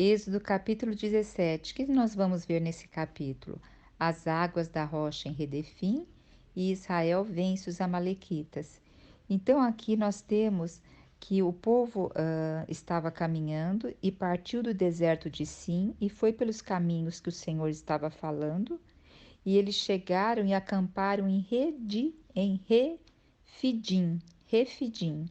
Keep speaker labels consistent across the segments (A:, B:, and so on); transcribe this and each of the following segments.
A: Êxodo capítulo 17. O que nós vamos ver nesse capítulo? As águas da rocha em Redefim e Israel vence os amalequitas. Então aqui nós temos que o povo estava caminhando e partiu do deserto de Sim e foi pelos caminhos que o Senhor estava falando. E eles chegaram e acamparam em Refidim.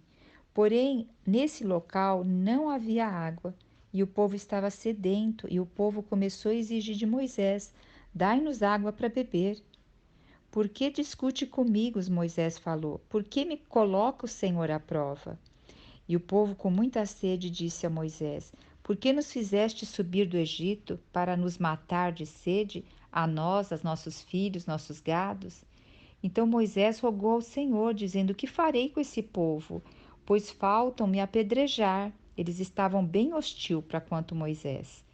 A: Porém, nesse local não havia água, e o povo estava sedento, e o povo começou a exigir de Moisés: Dai-nos água para beber. Por que discute comigo? Moisés falou. Por que me coloca o Senhor à prova? E o povo, com muita sede, disse a Moisés: Por que nos fizeste subir do Egito para nos matar de sede, a nós, aos nossos filhos, nossos gados? Então Moisés rogou ao Senhor, dizendo: Que farei com esse povo? Pois faltam-me apedrejar. Eles estavam bem hostil para quanto Moisés.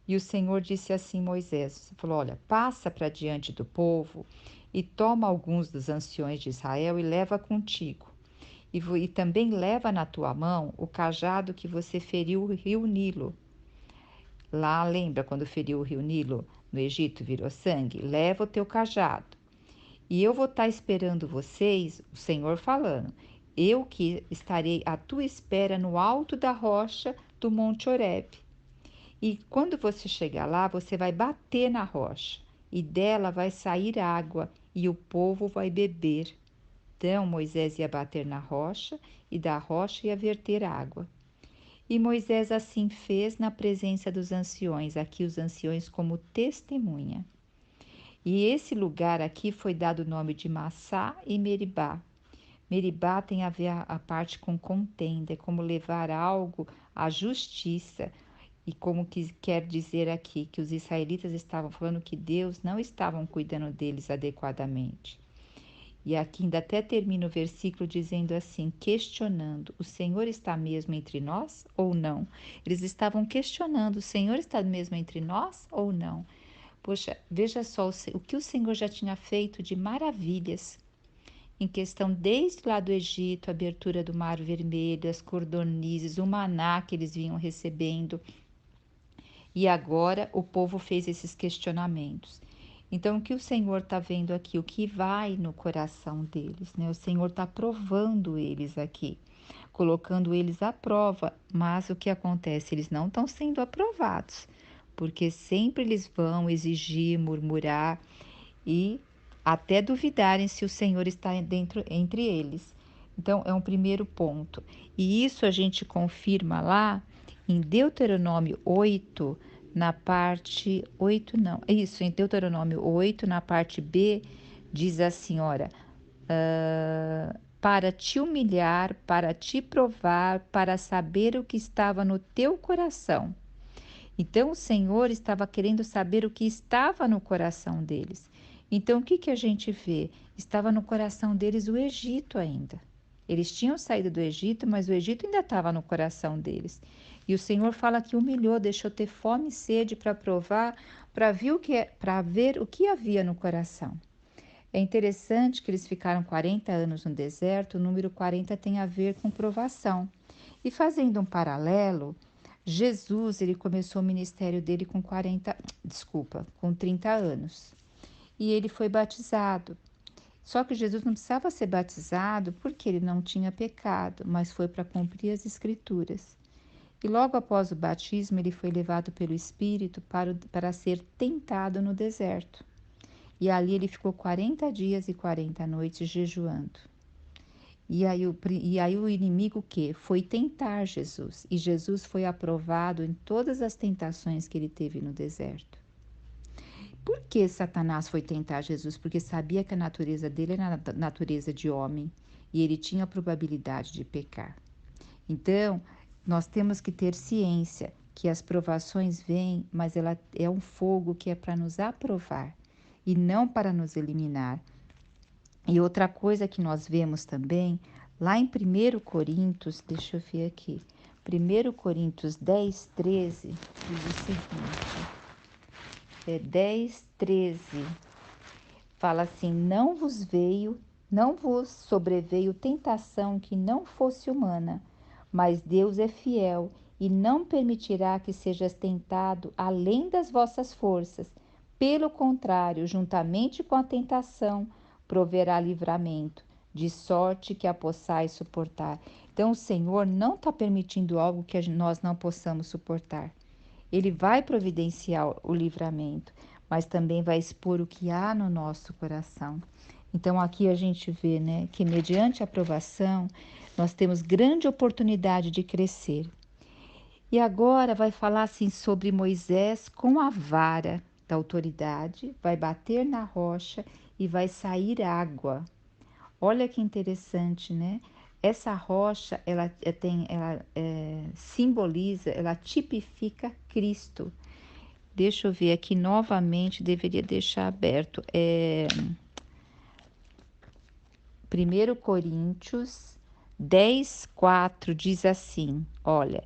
A: E o Senhor disse assim: Moisés, falou: Olha, passa para diante do povo e toma alguns dos anciões de Israel e leva contigo. E também leva na tua mão o cajado que você feriu o rio Nilo. Lá, lembra quando feriu o rio Nilo no Egito, virou sangue? Leva o teu cajado. E eu vou estar esperando vocês, o Senhor falando. Eu que estarei à tua espera no alto da rocha do Monte Horebe. E quando você chegar lá, você vai bater na rocha, e dela vai sair água, e o povo vai beber. Então Moisés ia bater na rocha, e da rocha ia verter água. E Moisés assim fez na presença dos anciões, aqui os anciões como testemunha. E esse lugar aqui foi dado o nome de Massá e Meribá. Meribá tem a ver a parte com contenda, é como levar algo à justiça. E como que quer dizer aqui que os israelitas estavam falando que Deus não estavam cuidando deles adequadamente. E aqui ainda até termina o versículo dizendo assim, questionando, o Senhor está mesmo entre nós ou não? Eles estavam questionando, o Senhor está mesmo entre nós ou não? Poxa, veja só o que o Senhor já tinha feito de maravilhas em questão desde lá do Egito, a abertura do Mar Vermelho, as cordonizes, o maná que eles vinham recebendo. E agora o povo fez esses questionamentos. Então, o que o Senhor está vendo aqui? O que vai no coração deles, né? O Senhor está provando eles aqui, colocando eles à prova. Mas o que acontece? Eles não estão sendo aprovados, porque sempre eles vão exigir, murmurar e até duvidarem se o Senhor está dentro entre eles. Então, é um primeiro ponto. E isso a gente confirma lá em Deuteronômio 8, na parte 8 não, é isso, em Deuteronômio 8, na parte B, diz assim, ora, para te humilhar, para te provar, para saber o que estava no teu coração. Então o Senhor estava querendo saber o que estava no coração deles. Então o que que a gente vê? Estava no coração deles o Egito ainda. Eles tinham saído do Egito, mas o Egito ainda estava no coração deles. E o Senhor fala que humilhou, deixou ter fome e sede para provar, para ver o que havia no coração. É interessante que eles ficaram 40 anos no deserto, o número 40 tem a ver com provação. E fazendo um paralelo, Jesus, ele começou o ministério dele com 30 anos. E ele foi batizado. Só que Jesus não precisava ser batizado porque ele não tinha pecado, mas foi para cumprir as escrituras. E logo após o batismo, ele foi levado pelo Espírito para ser tentado no deserto. E ali ele ficou 40 dias e 40 noites jejuando. E aí o inimigo que foi tentar Jesus, e Jesus foi aprovado em todas as tentações que ele teve no deserto. Por que Satanás foi tentar Jesus? Porque sabia que a natureza dele era a natureza de homem e ele tinha a probabilidade de pecar. Então, nós temos que ter ciência que as provações vêm, mas ela é um fogo que é para nos aprovar e não para nos eliminar. E outra coisa que nós vemos também, lá em 1 Coríntios, deixa eu ver aqui, 1 Coríntios 10, 13, diz o seguinte, 10, 13, fala assim, não vos sobreveio tentação que não fosse humana, mas Deus é fiel e não permitirá que sejas tentado além das vossas forças. Pelo contrário, juntamente com a tentação, proverá livramento, de sorte que a possais suportar. Então, o Senhor não está permitindo algo que nós não possamos suportar. Ele vai providenciar o livramento, mas também vai expor o que há no nosso coração. Então, aqui a gente vê, né, que mediante a aprovação, nós temos grande oportunidade de crescer. E agora vai falar assim sobre Moisés com a vara da autoridade, vai bater na rocha e vai sair água. Olha que interessante, né? Essa rocha, ela simboliza, ela tipifica Cristo. Deixa eu ver aqui novamente, deveria deixar aberto. 1 Coríntios 10:4 diz assim: olha,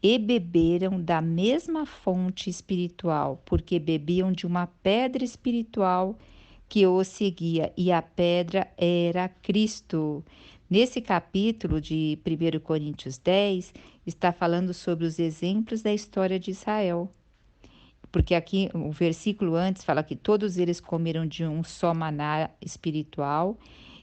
A: e beberam da mesma fonte espiritual, porque bebiam de uma pedra espiritual que os seguia, e a pedra era Cristo. Nesse capítulo de 1 Coríntios 10, está falando sobre os exemplos da história de Israel. Porque aqui o versículo antes fala que todos eles comeram de um só maná espiritual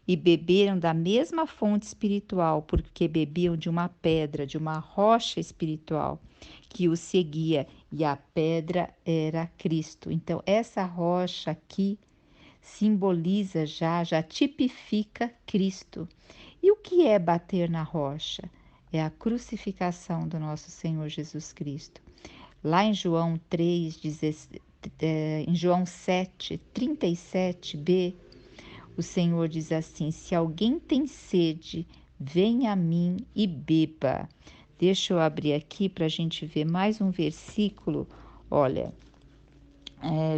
A: e beberam da mesma fonte espiritual, porque bebiam de uma pedra, de uma rocha espiritual que os seguia, e a pedra era Cristo. Então, essa rocha aqui simboliza já tipifica Cristo. E o que é bater na rocha? É a crucificação do nosso Senhor Jesus Cristo. Lá em João 3, em João 7, 37b, o Senhor diz assim: se alguém tem sede, venha a mim e beba. Deixa eu abrir aqui para a gente ver mais um versículo. Olha,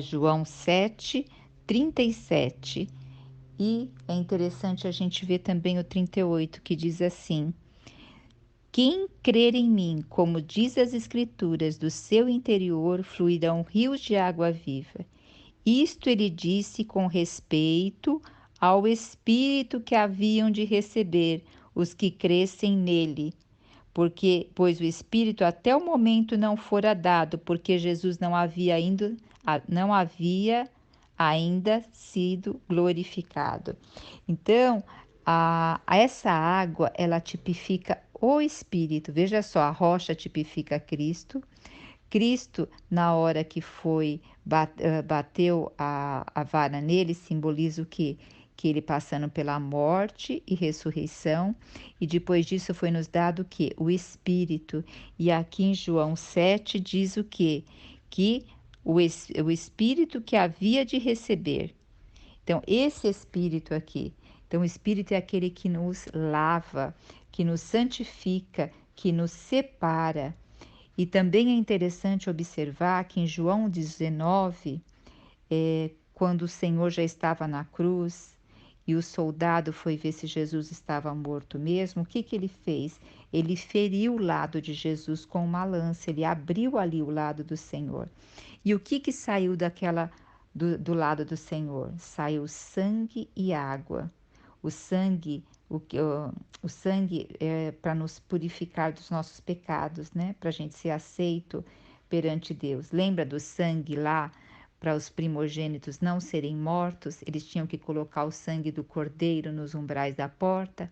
A: João 7, 37. E é interessante a gente ver também o 38, que diz assim: quem crer em mim, como diz as Escrituras, do seu interior fluirão rios de água viva. Isto ele disse com respeito ao Espírito que haviam de receber os que crescem nele, pois o Espírito até o momento não fora dado, porque Jesus não havia ainda sido glorificado. Então, essa água, ela tipifica o Espírito. Veja só, a rocha tipifica Cristo. Cristo, na hora que bateu a vara nele, simboliza o quê? Que ele passando pela morte e ressurreição, e depois disso foi nos dado o quê? O Espírito. E aqui em João 7 diz o quê? Que o Espírito que havia de receber. Então, esse Espírito aqui. Então, o Espírito é aquele que nos lava, que nos santifica, que nos separa. E também é interessante observar que em João 19, quando o Senhor já estava na cruz e o soldado foi ver se Jesus estava morto mesmo, o que ele fez? Ele feriu o lado de Jesus com uma lança, ele abriu ali o lado do Senhor. E o que saiu do lado do Senhor? Saiu sangue e água. O sangue, o sangue é para nos purificar dos nossos pecados, né? Para a gente ser aceito perante Deus. Lembra do sangue lá? Para os primogênitos não serem mortos, eles tinham que colocar o sangue do cordeiro nos umbrais da porta.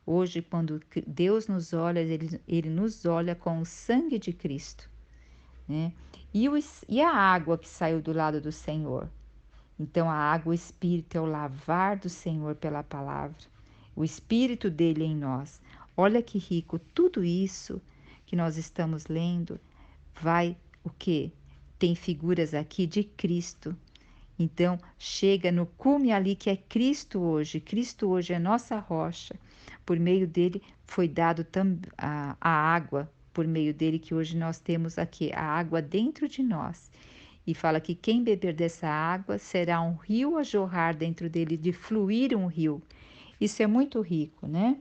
A: Hoje, quando Deus nos olha, ele nos olha com o sangue de Cristo, né? E a água que saiu do lado do Senhor? Então, a água, o Espírito, é o lavar do Senhor pela palavra, o Espírito dele em nós. Olha que rico, tudo isso que nós estamos lendo vai o quê? Tem figuras aqui de Cristo. Então, chega no cume ali que é Cristo hoje. Cristo hoje é nossa rocha. Por meio dele foi dado a água, por meio dele que hoje nós temos aqui a água dentro de nós. E fala que quem beber dessa água será um rio a jorrar dentro dele, de fluir um rio. Isso é muito rico, né?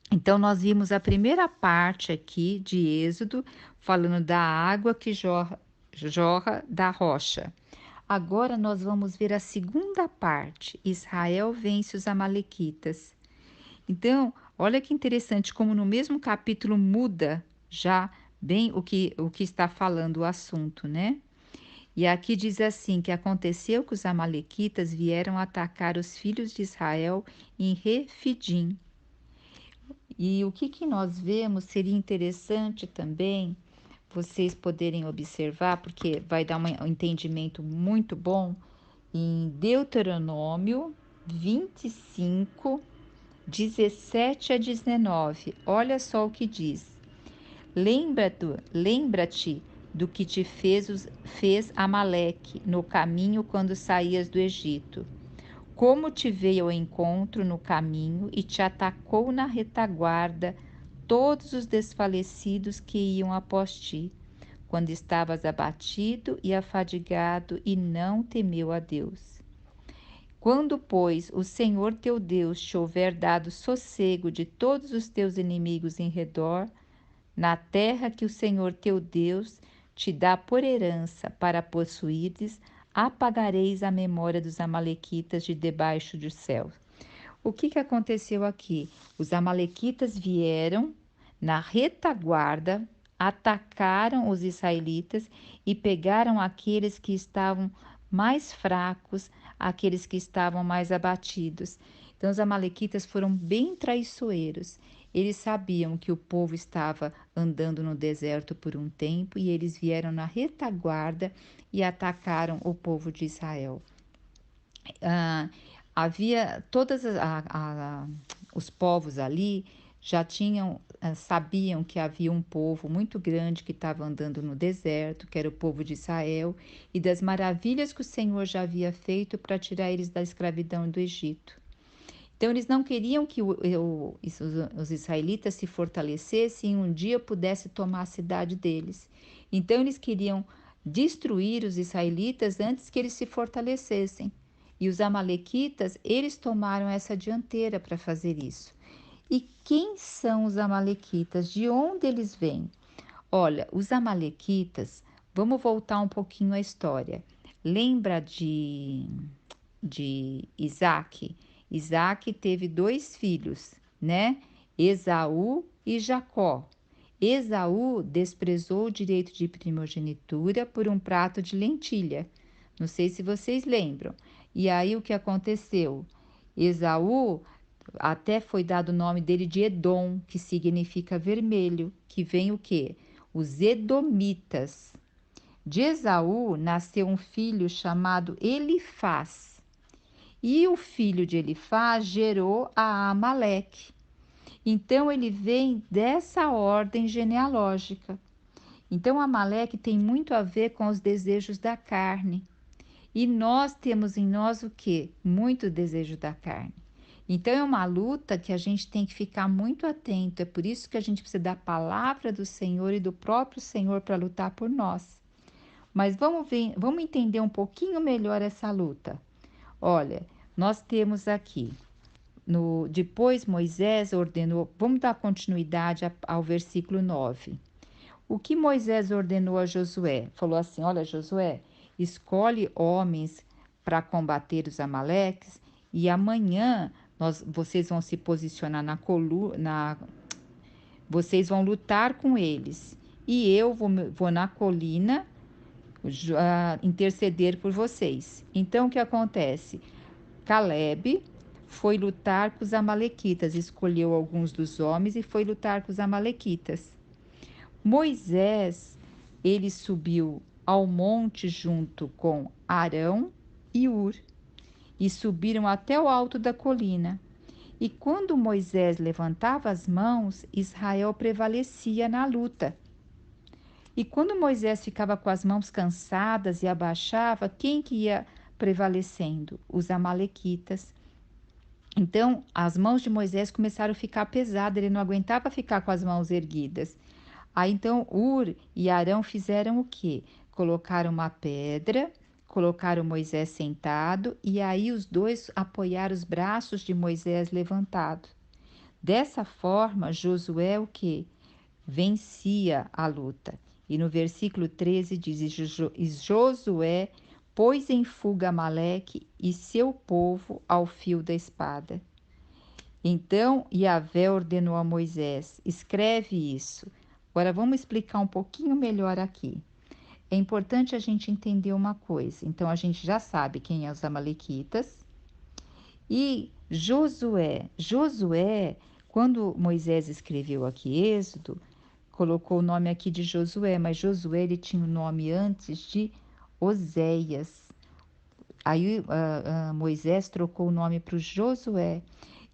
A: Então, nós vimos a primeira parte aqui de Êxodo, falando da água que jorra da rocha. Agora nós vamos ver a segunda parte. Israel vence os amalequitas. Então, olha que interessante como no mesmo capítulo muda já bem o que está falando o assunto, né? E aqui diz assim, que aconteceu que os amalequitas vieram atacar os filhos de Israel em Refidim. E o que nós vemos seria interessante também vocês poderem observar, porque vai dar um entendimento muito bom, em Deuteronômio 25, 17 a 19. Olha só o que diz. Lembra-te do que te fez Amaleque no caminho quando saías do Egito. Como te veio ao encontro no caminho e te atacou na retaguarda todos os desfalecidos que iam após ti, quando estavas abatido e afadigado e não temeu a Deus. Quando, pois, o Senhor teu Deus te houver dado sossego de todos os teus inimigos em redor, na terra que o Senhor teu Deus te dá por herança para possuídes, apagareis a memória dos amalequitas de debaixo do céu. O que aconteceu aqui? Os amalequitas vieram na retaguarda, atacaram os israelitas e pegaram aqueles que estavam mais fracos, aqueles que estavam mais abatidos. Então, os amalequitas foram bem traiçoeiros. Eles sabiam que o povo estava andando no deserto por um tempo e eles vieram na retaguarda e atacaram o povo de Israel. Ah, havia os povos ali já sabiam que havia um povo muito grande que estava andando no deserto, que era o povo de Israel, e das maravilhas que o Senhor já havia feito para tirar eles da escravidão do Egito. Então, eles não queriam que os israelitas se fortalecessem e um dia pudesse tomar a cidade deles. Então, eles queriam destruir os israelitas antes que eles se fortalecessem. E os amalequitas, eles tomaram essa dianteira para fazer isso. E quem são os amalequitas? De onde eles vêm? Olha, os amalequitas, vamos voltar um pouquinho à história. Lembra de Isaac? Isaac teve 2 filhos, né? Esaú e Jacó. Esaú desprezou o direito de primogenitura por um prato de lentilha. Não sei se vocês lembram. E aí o que aconteceu? Esaú até foi dado o nome dele de Edom, que significa vermelho, que vem o quê? Os Edomitas. De Esaú nasceu um filho chamado Elifaz. E o filho de Elifaz gerou a Amaleque. Então ele vem dessa ordem genealógica. Então Amaleque tem muito a ver com os desejos da carne. E nós temos em nós o quê? Muito desejo da carne. Então é uma luta que a gente tem que ficar muito atento. É por isso que a gente precisa da palavra do Senhor e do próprio Senhor para lutar por nós. Mas vamos entender um pouquinho melhor essa luta. Olha, nós temos aqui, depois Moisés ordenou, vamos dar continuidade ao versículo 9. O que Moisés ordenou a Josué? Falou assim: olha, Josué, escolhe homens para combater os amaleques e amanhã vocês vão se posicionar vocês vão lutar com eles e eu vou na colina interceder por vocês. Então, o que acontece? Caleb foi lutar com os amalequitas, escolheu alguns dos homens e foi lutar com os amalequitas. Moisés, ele subiu ao monte junto com Arão e Ur e subiram até o alto da colina. E quando Moisés levantava as mãos, Israel prevalecia na luta. E quando Moisés ficava com as mãos cansadas e abaixava, quem que ia prevalecendo? Os amalequitas. Então, as mãos de Moisés começaram a ficar pesadas, ele não aguentava ficar com as mãos erguidas. Aí então Ur e Arão fizeram o quê? Colocaram uma pedra, colocaram Moisés sentado e aí os dois apoiaram os braços de Moisés levantado. Dessa forma, Josué o quê? Vencia a luta. E no versículo 13 diz: Josué pôs em fuga Amaleque e seu povo ao fio da espada. Então Yahvé ordenou a Moisés: escreve isso. Agora vamos explicar um pouquinho melhor aqui. É importante a gente entender uma coisa. Então a gente já sabe quem é os amalequitas. E Josué, quando Moisés escreveu aqui Êxodo, colocou o nome aqui de Josué, mas Josué ele tinha o nome antes de Oséias. Aí Moisés trocou o nome para o Josué.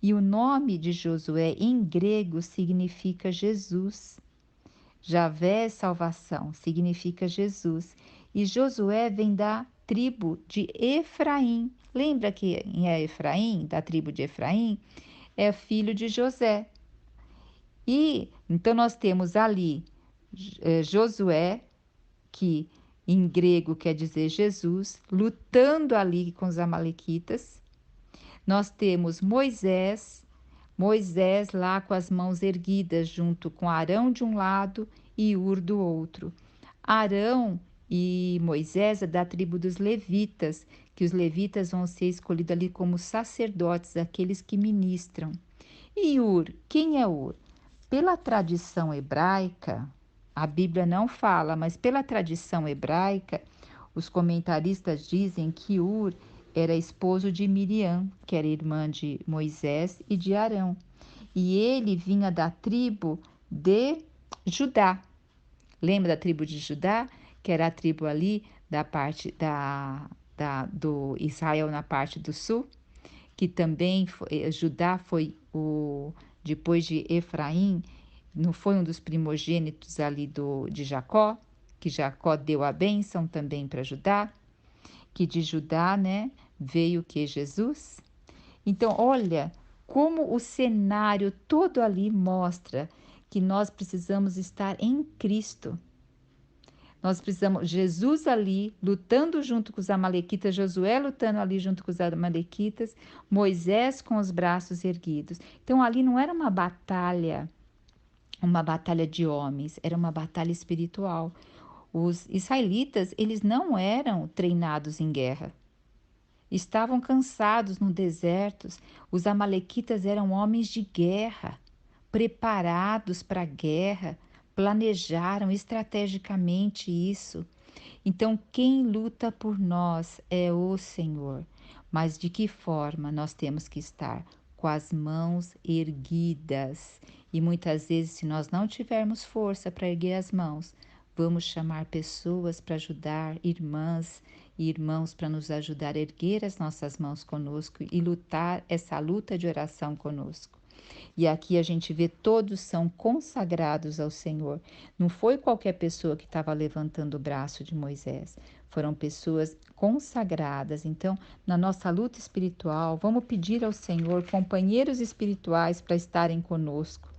A: E o nome de Josué em grego significa Jesus. Javé é salvação, significa Jesus. E Josué vem da tribo de Efraim. Lembra que é Efraim, da tribo de Efraim? É filho de José. E então nós temos ali Josué, que em grego quer dizer Jesus, lutando ali com os amalequitas. Nós temos Moisés lá com as mãos erguidas, junto com Arão de um lado e Ur do outro. Arão e Moisés é da tribo dos levitas, que os levitas vão ser escolhidos ali como sacerdotes, aqueles que ministram. E Ur, quem é Ur? Pela tradição hebraica, a Bíblia não fala, mas pela tradição hebraica, os comentaristas dizem que Ur era esposo de Miriam, que era irmã de Moisés e de Arão. E ele vinha da tribo de Judá. Lembra da tribo de Judá? Que era a tribo ali da parte do Israel na parte do sul, que também Judá foi depois de Efraim, não foi um dos primogênitos ali de Jacó, que Jacó deu a bênção também para Judá, que de Judá, né, veio que Jesus. Então, olha como o cenário todo ali mostra que nós precisamos estar em Cristo. Nós precisamos, Jesus ali lutando junto com os amalequitas, Josué lutando ali junto com os amalequitas, Moisés com os braços erguidos. Então ali não era uma batalha de homens, era uma batalha espiritual. Os israelitas, eles não eram treinados em guerra. Estavam cansados no deserto. Os amalequitas eram homens de guerra, preparados para a guerra, planejaram estrategicamente isso. Então, quem luta por nós é o Senhor. Mas de que forma nós temos que estar? Com as mãos erguidas. E muitas vezes, se nós não tivermos força para erguer as mãos, vamos chamar pessoas para ajudar, irmãs e irmãos para nos ajudar a erguer as nossas mãos conosco e lutar essa luta de oração conosco. E aqui a gente vê todos são consagrados ao Senhor. Não foi qualquer pessoa que estava levantando o braço de Moisés. Foram pessoas consagradas. Então, na nossa luta espiritual, vamos pedir ao Senhor companheiros espirituais para estarem conosco.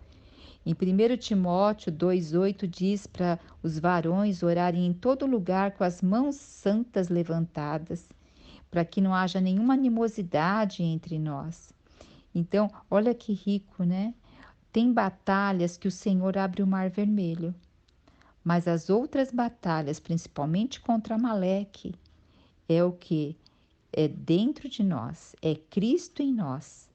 A: Em 1 Timóteo 2,8 diz para os varões orarem em todo lugar com as mãos santas levantadas, para que não haja nenhuma animosidade entre nós. Então, olha que rico, né? Tem batalhas que o Senhor abre o mar vermelho, mas as outras batalhas, principalmente contra Amaleque, é o que? É dentro de nós, é Cristo em nós.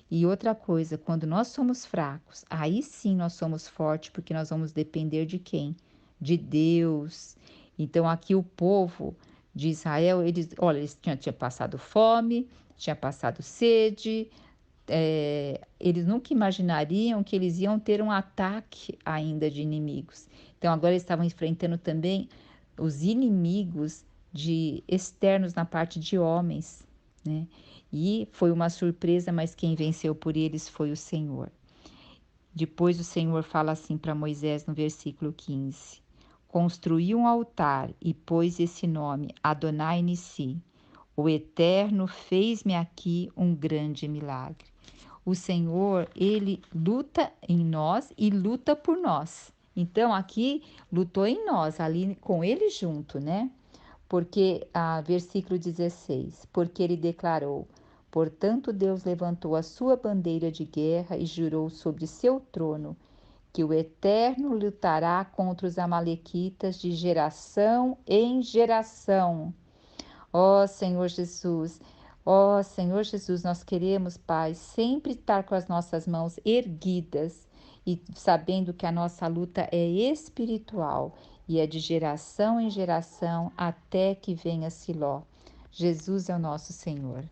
A: E outra coisa, quando nós somos fracos, aí sim nós somos fortes, porque nós vamos depender de quem? De Deus. Então aqui o povo de Israel, eles tinham passado fome, tinha passado sede, eles nunca imaginariam que eles iam ter um ataque ainda de inimigos. Então agora eles estavam enfrentando também os inimigos externos na parte de homens, né? E foi uma surpresa, mas quem venceu por eles foi o Senhor. Depois o Senhor fala assim para Moisés no versículo 15: construiu um altar e pôs esse nome, Adonai Nissi. O Eterno fez-me aqui um grande milagre. O Senhor, ele luta em nós e luta por nós. Então aqui lutou em nós, ali com ele junto, né? Porque, versículo 16, porque ele declarou: portanto, Deus levantou a sua bandeira de guerra e jurou sobre seu trono que o Eterno lutará contra os amalequitas de geração em geração. Ó Senhor Jesus, ó Senhor Jesus, nós queremos, Pai, sempre estar com as nossas mãos erguidas e sabendo que a nossa luta é espiritual e é de geração em geração até que venha Siló. Jesus é o nosso Senhor.